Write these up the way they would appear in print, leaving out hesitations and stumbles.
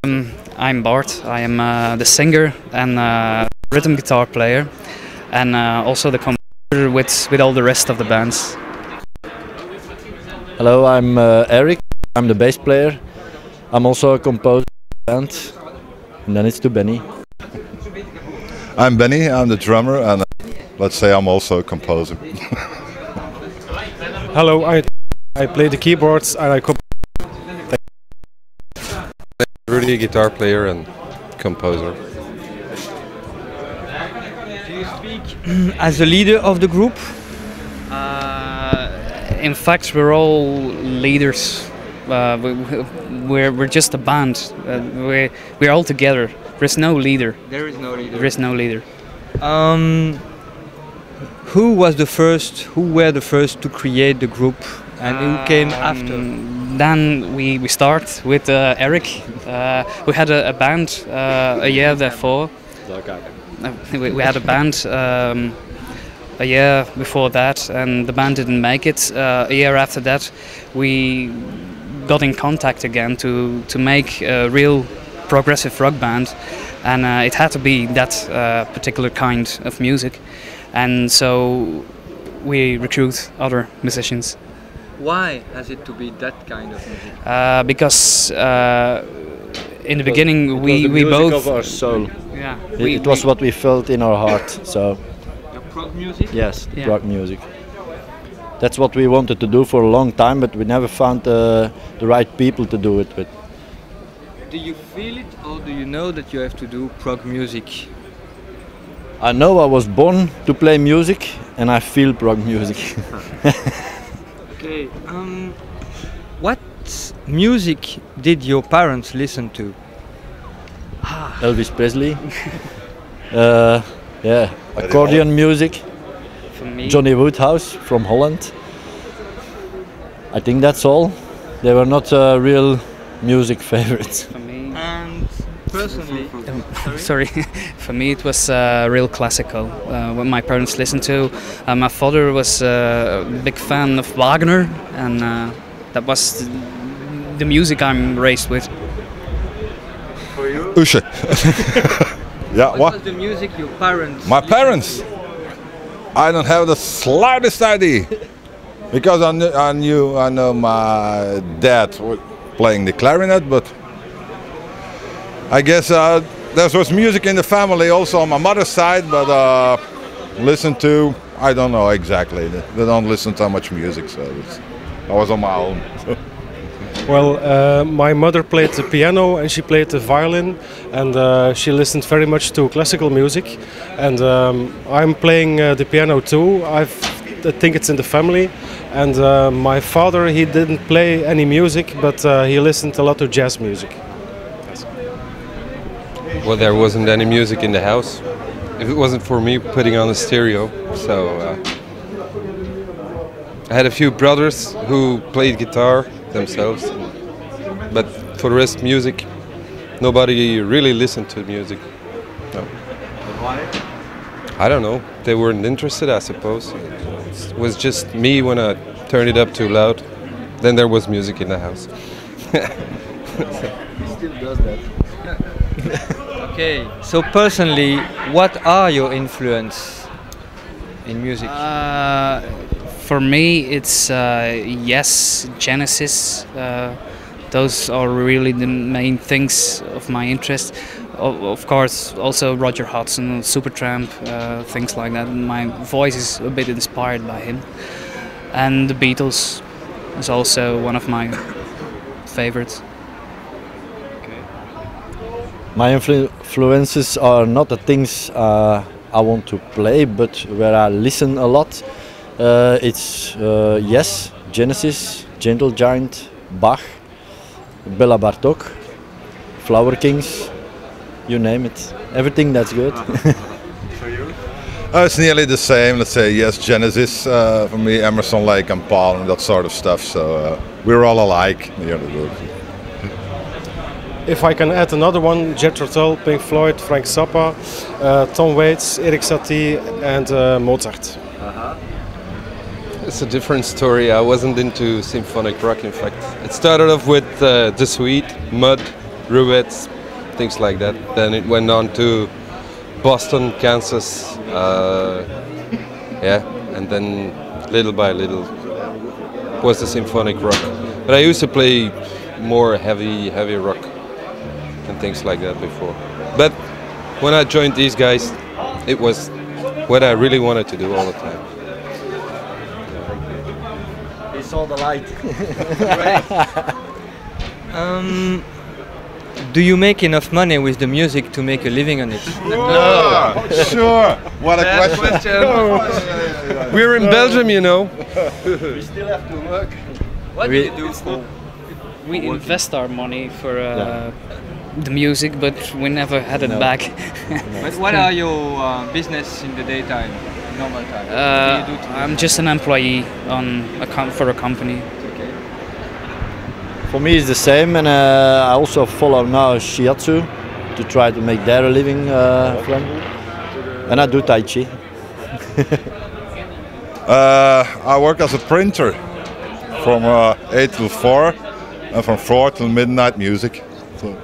I'm Bart. I am the singer and rhythm guitar player, and also the composer with all the rest of the bands. Hello, I'm Eric. I'm the bass player. I'm also a composer of the band. And then it's to Benny. I'm Benny. I'm the drummer, and let's say I'm also a composer. Hello, I play the keyboards and I compose. Rudy, guitar player and composer. Do you speak as the leader of the group? In fact, we're all leaders. We're just a band. We're all together. There's no leader. There is no leader. There is no leader. Who were the first to create the group, and who came after? Then we start with Eric. We had a band a year before. We had a band a year before that, and the band didn't make it. A year after that, we got in contact again to make a real progressive rock band, and it had to be that particular kind of music, and so we recruit other musicians. Why has it to be that kind of music? Because in the beginning we both of our soul. Yeah, it was what we felt in our heart. So Your prog music? yes, Yeah. prog music. That's what we wanted to do for a long time, but we never found the right people to do it with. Do you feel it, or do you know that you have to do prog music? I know I was born to play music, and I feel prog music. Okay. What music did your parents listen to? Elvis Presley. Yeah, accordion music. for me. Johnny Woodhouse from Holland. I think that's all. They were not real music favorites. For me. And personally, Sorry, for me it was real classical. What my parents listened to. My father was a big fan of Wagner, and that was the music I'm raised with. for you, Usche. Yeah, what what? was the music your parents? My parents? I don't have the slightest idea. Because I know my dad was playing the clarinet, but I guess there was music in the family also on my mother's side, but listen to, I don't know exactly. They don't listen to much music, so I was on my own. Well, my mother played the piano and she played the violin, and she listened very much to classical music. And I'm playing the piano too. I think it's in the family. And my father, he didn't play any music, but he listened a lot to jazz music. Well, there wasn't any music in the house. If it wasn't for me putting on the stereo, so I had a few brothers who played guitar themselves, but for the rest, music, nobody really listened to music. No. Why? I don't know. They weren't interested, I suppose. It was just me when I turned it up too loud. Then there was music in the house. He still does that. Okay, so personally, what are your influence in music? For me, it's Yes, Genesis. Those are really the main things of my interest. Of course, also Roger Hodgson, Supertramp, things like that. My voice is a bit inspired by him. And the Beatles is also one of my favorites. My influences are not the things I want to play, but where I listen a lot. It's Yes, Genesis, Gentle Giant, Bach, Bela Bartok, Flower Kings, you name it. Everything that's good. For you? It's nearly the same. Let's say Yes, Genesis for me, Emerson, Lake and Paul, and that sort of stuff. So we're all alike. If I can add another one, Jethro Tull, Pink Floyd, Frank Zappa, Tom Waits, Erik Satie and Mozart. It's a different story. I wasn't into symphonic rock, in fact. It started off with The Sweet, Mud, Rouets, things like that. Then it went on to Boston, Kansas, yeah, and then little by little was the symphonic rock. But I used to play more heavy rock and things like that before. But when I joined these guys, it was what I really wanted to do all the time. He saw the light. Do you make enough money with the music to make a living on it? No, sure. What a question. We're in Belgium, you know. We still have to work. What do you do? We invest our money for the music, but we never had it back. But what are your business in the daytime, normal time? What do you do I'm just an employee on for a company. Okay. For me it's the same, and I also follow now shiatsu to try to make their living from. And I do Tai Chi. I work as a printer from 8 till 4 and from 4 till midnight music. So.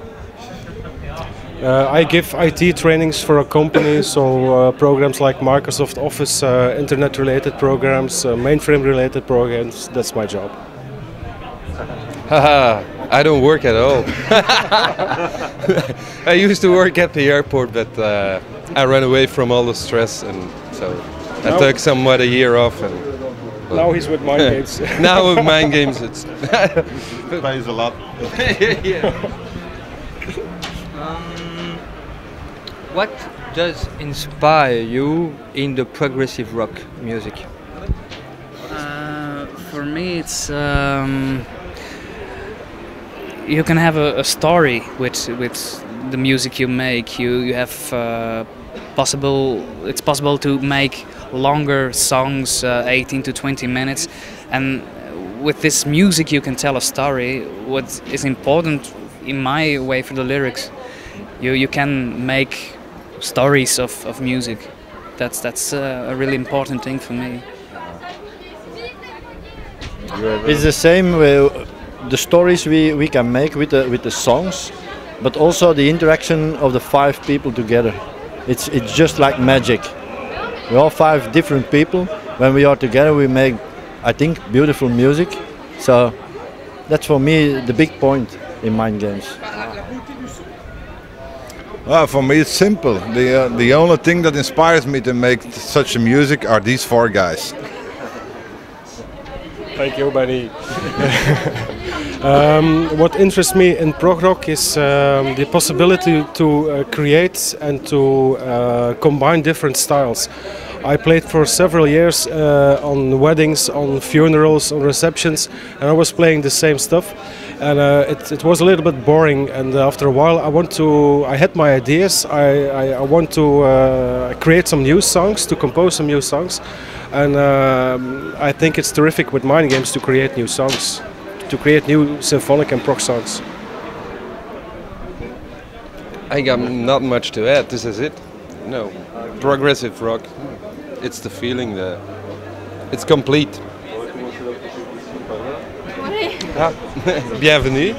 I give IT trainings for a company, so programs like Microsoft Office, internet-related programs, mainframe-related programs, that's my job. Haha, I don't work at all. I used to work at the airport, but I ran away from all the stress, and so I took somewhat a year off. And now he's with MINDGAMES. Now with MINDGAMES, it's Pays a lot. yeah. What does inspire you in the progressive rock music? For me, it's you can have a story with the music you make. You have it's possible to make longer songs, 18 to 20 minutes, and with this music you can tell a story. What is important in my way for the lyrics, you can make stories of music. That's a really important thing for me. It's the same with the stories we can make with the songs, but also the interaction of the 5 people together. It's just like magic. We're all 5 different people. When we are together, we make, I think, beautiful music. So that's for me the big point in MINDGAMES. For me it's simple. The only thing that inspires me to make such a music are these 4 guys. Thank you, Benny. What interests me in prog rock is the possibility to create and to combine different styles. I played for several years on weddings, on funerals, on receptions, and I was playing the same stuff. And it was a little bit boring, and after a while I had my ideas. I want to create some new songs, to compose some new songs, and I think it's terrific with MINDGAMES to create new songs, to create new symphonic and prog songs. I got not much to add. This is it. No, progressive rock. It's the feeling that it's complete. Ah, bienvenue.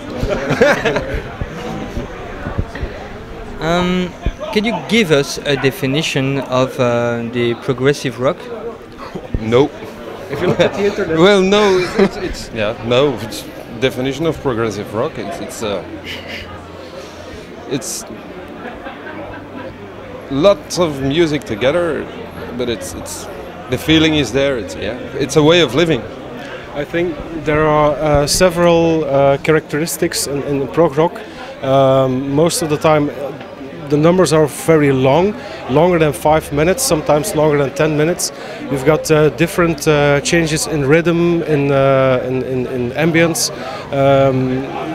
Can you give us a definition of the progressive rock? No. If you look at the internet. Well, no. It's yeah. No. It's definition of progressive rock. It's lots of music together, but it's the feeling is there. It's a way of living. I think there are several characteristics in prog rock. Most of the time the numbers are very long, longer than 5 minutes, sometimes longer than 10 minutes. You've got different changes in rhythm, in ambience.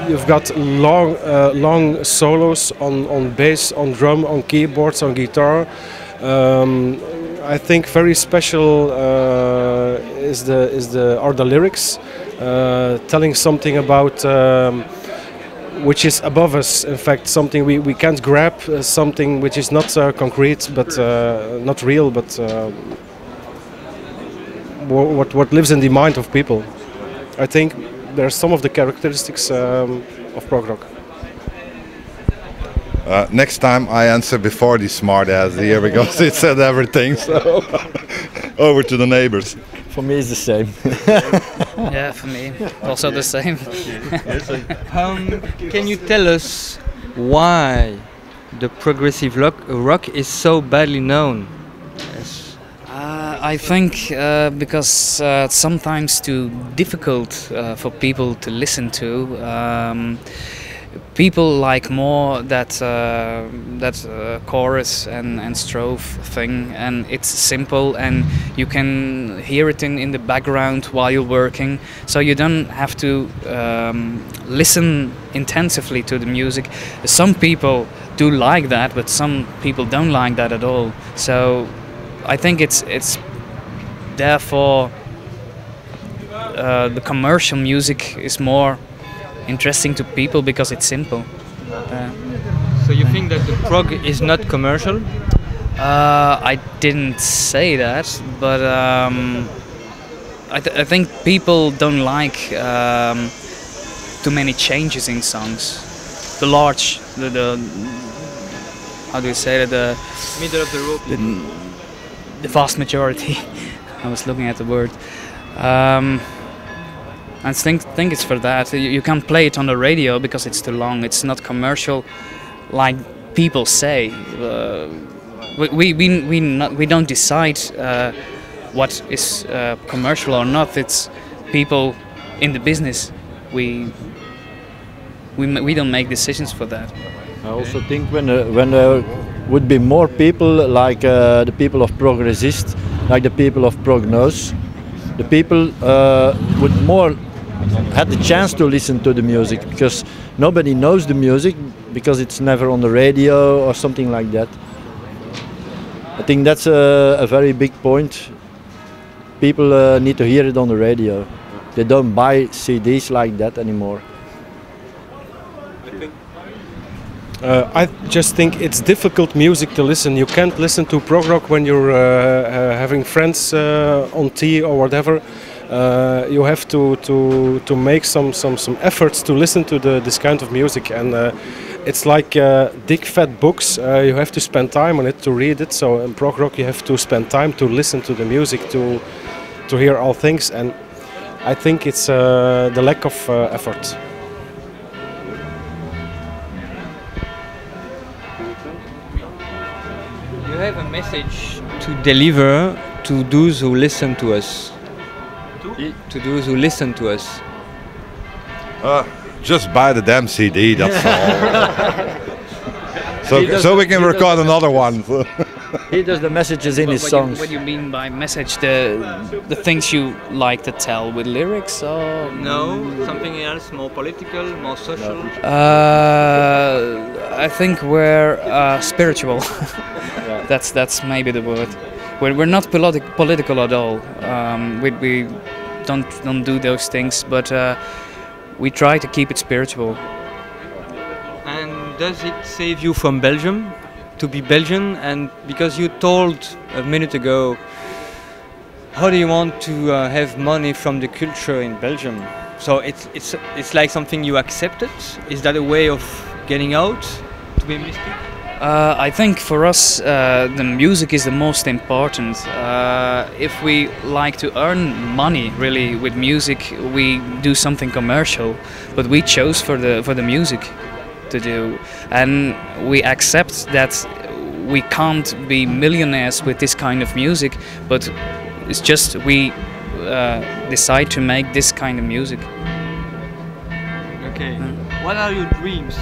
You've got long solos on bass, on drum, on keyboards, on guitar. I think very special are the lyrics, telling something about which is above us. In fact, something we can't grab, something which is not concrete, but not real, but what lives in the mind of people. I think there are some of the characteristics of prog rock. Next time I answer before the smart ass here because it said everything. So over to the neighbors. For me, it's the same. Yeah, for me, also the same. Can you tell us why the progressive rock is so badly known? Yes. I think because it's sometimes too difficult for people to listen to. People like more that chorus and strophe thing, and it's simple, and you can hear it in the background while you're working, so you don't have to listen intensively to the music. Some people do like that, but some people don't like that at all. So I think it's therefore the commercial music is more interesting to people because it's simple. So you think that the prog is not commercial? I didn't say that, but I think people don't like too many changes in songs. The how do you say that? The middle of the road. The vast majority. I was looking at the word. I think it's for that. You can't play it on the radio because it's too long. It's not commercial, like people say. We don't decide what is commercial or not. It's people in the business. We don't make decisions for that. I also think when there would be more people like the people of PROG-résiste, like the people of Prognose, the people would more had the chance to listen to the music, because nobody knows the music because it's never on the radio or something like that. I think that's a very big point. People need to hear it on the radio. They don't buy CDs like that anymore. I just think it's difficult music to listen. You can't listen to prog rock when you're having friends on tea or whatever. You have to make some efforts to listen to this kind of music, and it's like big fat books. You have to spend time on it to read it. So in prog rock you have to spend time to listen to the music, to hear all things, and I think it's the lack of effort. You have a message to deliver to those who listen to us. To those who listen to us. Just buy the damn CD, that's all. so we can record another one. He does the messages in his songs. What do you mean by message? The things you like to tell with lyrics, or no, something else, more political, more social? I think we're spiritual. That's maybe the word. We're not political at all. We don't do those things, but we try to keep it spiritual. And does it save you from Belgium, to be Belgian? And because you told a minute ago, how do you want to have money from the culture in Belgium? So it's like something you accepted? Is that a way of getting out, to be mystic? I think for us the music is the most important. If we like to earn money really with music, we do something commercial, but we chose for the music to do, and we accept that we can't be millionaires with this kind of music, but it's just we decide to make this kind of music. Okay. What are your dreams?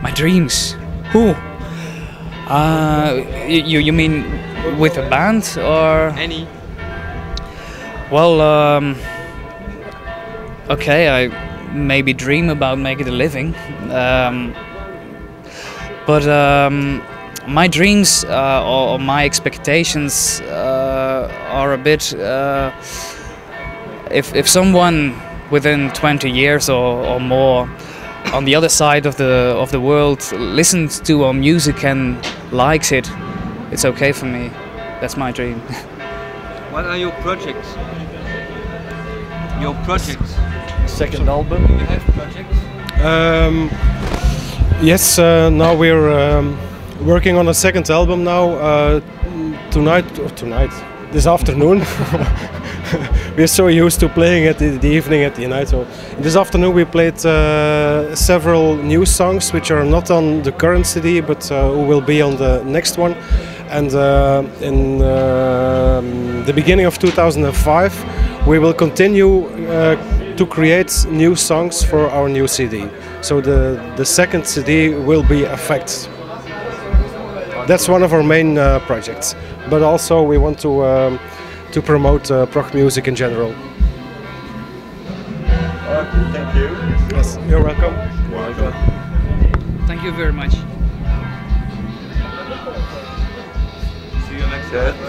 My dreams? Who? You mean with a band or? Any. Well, okay, I maybe dream about making a living, but my dreams or my expectations are a bit. If someone within 20 years or more on the other side of the world listens to our music and likes it, it's okay for me. That's my dream. What are your projects? Your projects? Second album. Do you have projects? Yes, now we're working on a second album now. This afternoon. We're so used to playing at the evening, at the night. So this afternoon we played several new songs which are not on the current CD, but who will be on the next one. And in the beginning of 2005, we will continue to create new songs for our new CD. So the second CD will be Effects. That's one of our main projects. But also we want to promote prog music in general. Thank you. Yes, you're welcome. Welcome. Thank you very much. See you next time.